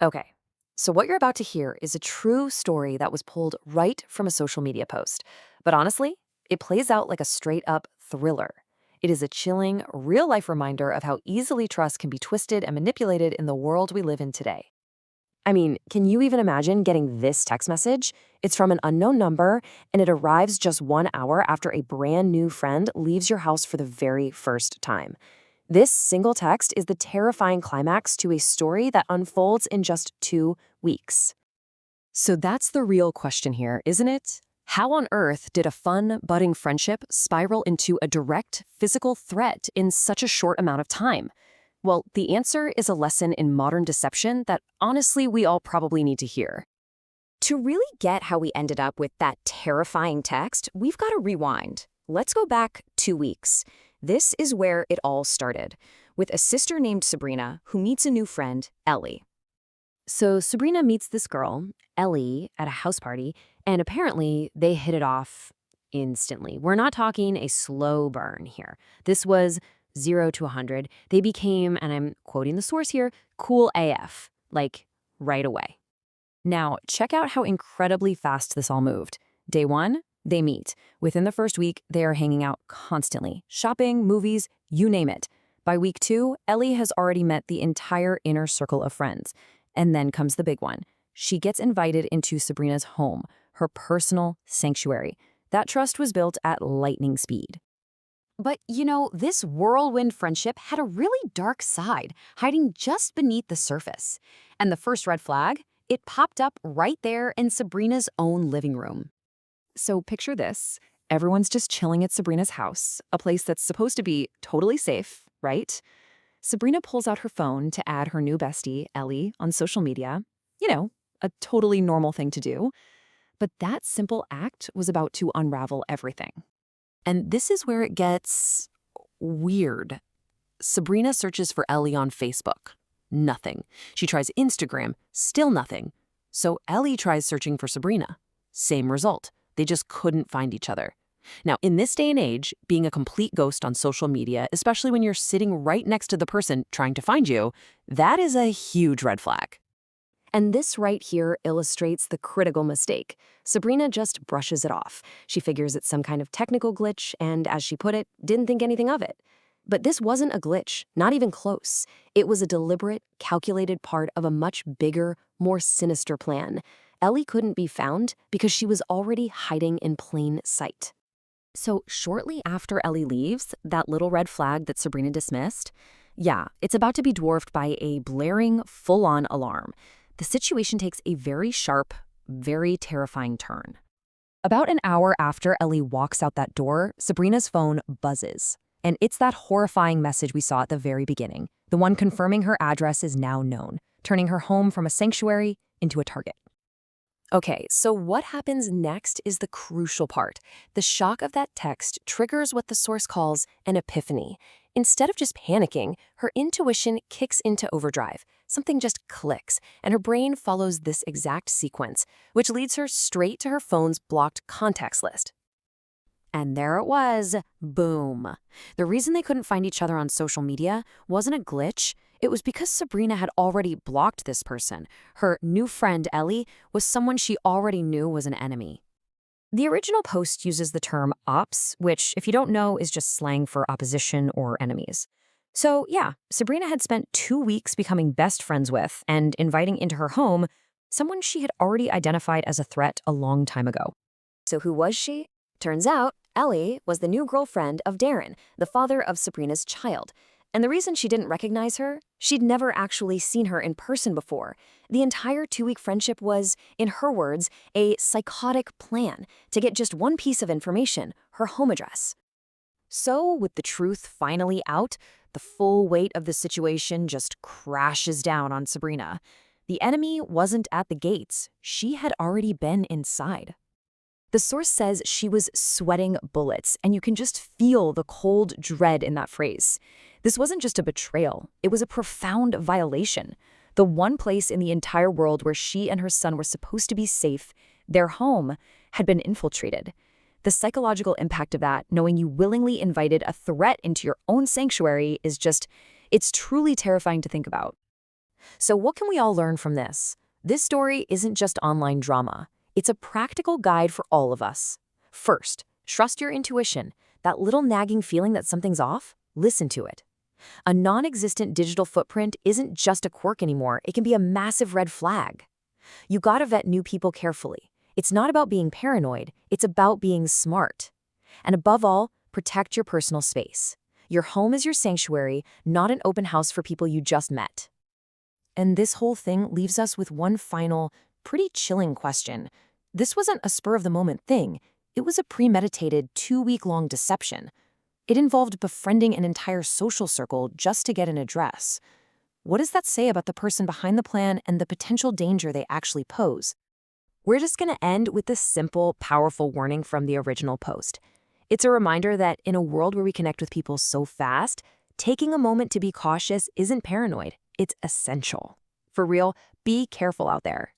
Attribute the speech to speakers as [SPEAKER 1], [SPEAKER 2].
[SPEAKER 1] Okay, so what you're about to hear is a true story that was pulled right from a social media post. But honestly, it plays out like a straight up thriller. It is a chilling, real life reminder of how easily trust can be twisted and manipulated in the world we live in today. I mean, can you even imagine getting this text message? It's from an unknown number, and it arrives just 1 hour after a brand new friend leaves your house for the very first time. This single text is the terrifying climax to a story that unfolds in just 2 weeks. So that's the real question here, isn't it? How on earth did a fun, budding friendship spiral into a direct, physical threat in such a short amount of time? Well, the answer is a lesson in modern deception that honestly we all probably need to hear.
[SPEAKER 2] To really get how we ended up with that terrifying text, we've got to rewind. Let's go back 2 weeks. This is where it all started, with a sister named Sabrina who meets a new friend, Ellie.
[SPEAKER 1] So Sabrina meets this girl, Ellie, at a house party, and apparently they hit it off instantly. We're not talking a slow burn here. This was 0 to 100. They became, and I'm quoting the source here, cool AF, like right away. Now, check out how incredibly fast this all moved. Day one, they meet. Within the first week, they are hanging out constantly. Shopping, movies, you name it. By week two, Ellie has already met the entire inner circle of friends. And then comes the big one. She gets invited into Sabrina's home, her personal sanctuary. That trust was built at lightning speed.
[SPEAKER 2] But this whirlwind friendship had a really dark side, hiding just beneath the surface. And the first red flag, it popped up right there in Sabrina's own living room.
[SPEAKER 1] So picture this. Everyone's just chilling at Sabrina's house, a place that's supposed to be totally safe, right? Sabrina pulls out her phone to add her new bestie, Ellie, on social media. You know, a totally normal thing to do. But that simple act was about to unravel everything. And this is where it gets weird. Sabrina searches for Ellie on Facebook. Nothing. She tries Instagram. Still nothing. So Ellie tries searching for Sabrina. Same result. They just couldn't find each other. Now, in this day and age, being a complete ghost on social media, especially when you're sitting right next to the person trying to find you, that is a huge red flag. And this right here illustrates the critical mistake. Sabrina just brushes it off. She figures it's some kind of technical glitch and, as she put it, didn't think anything of it. But this wasn't a glitch, not even close. It was a deliberate, calculated part of a much bigger, more sinister plan. Ellie couldn't be found because she was already hiding in plain sight. So shortly after Ellie leaves, that little red flag that Sabrina dismissed, yeah, it's about to be dwarfed by a blaring, full-on alarm. The situation takes a very sharp, very terrifying turn. About an hour after Ellie walks out that door, Sabrina's phone buzzes. And it's that horrifying message we saw at the very beginning, the one confirming her address is now known, turning her home from a sanctuary into a target. Okay, so what happens next is the crucial part. The shock of that text triggers what the source calls an epiphany. Instead of just panicking, her intuition kicks into overdrive. Something just clicks, and her brain follows this exact sequence, which leads her straight to her phone's blocked contacts list. And there it was. Boom. The reason they couldn't find each other on social media wasn't a glitch. It was because Sabrina had already blocked this person. Her new friend, Ellie, was someone she already knew was an enemy. The original post uses the term ops, which, if you don't know, is just slang for opposition or enemies. So, yeah, Sabrina had spent 2 weeks becoming best friends with and inviting into her home someone she had already identified as a threat a long time ago. So who was she? Turns out, Ellie was the new girlfriend of Darren, the father of Sabrina's child. And the reason she didn't recognize her, she'd never actually seen her in person before. The entire 2-week friendship was, in her words, a psychotic plan to get just one piece of information, her home address. So, with the truth finally out, the full weight of the situation just crashes down on Sabrina. The enemy wasn't at the gates. She had already been inside. The source says she was sweating bullets, and you can just feel the cold dread in that phrase. This wasn't just a betrayal, it was a profound violation. The one place in the entire world where she and her son were supposed to be safe, their home, had been infiltrated. The psychological impact of that, knowing you willingly invited a threat into your own sanctuary, it's truly terrifying to think about.
[SPEAKER 2] So what can we all learn from this? This story isn't just online drama. It's a practical guide for all of us. First, trust your intuition. That little nagging feeling that something's off, listen to it. A non-existent digital footprint isn't just a quirk anymore. It can be a massive red flag. You gotta vet new people carefully. It's not about being paranoid. It's about being smart. And above all, protect your personal space. Your home is your sanctuary, not an open house for people you just met. And this whole thing leaves us with one final, pretty chilling question. This wasn't a spur-of-the-moment thing. It was a premeditated 2-week-long deception. It involved befriending an entire social circle just to get an address. What does that say about the person behind the plan and the potential danger they actually pose? We're just going to end with this simple, powerful warning from the original post. It's a reminder that in a world where we connect with people so fast, taking a moment to be cautious isn't paranoid. It's essential. For real, be careful out there.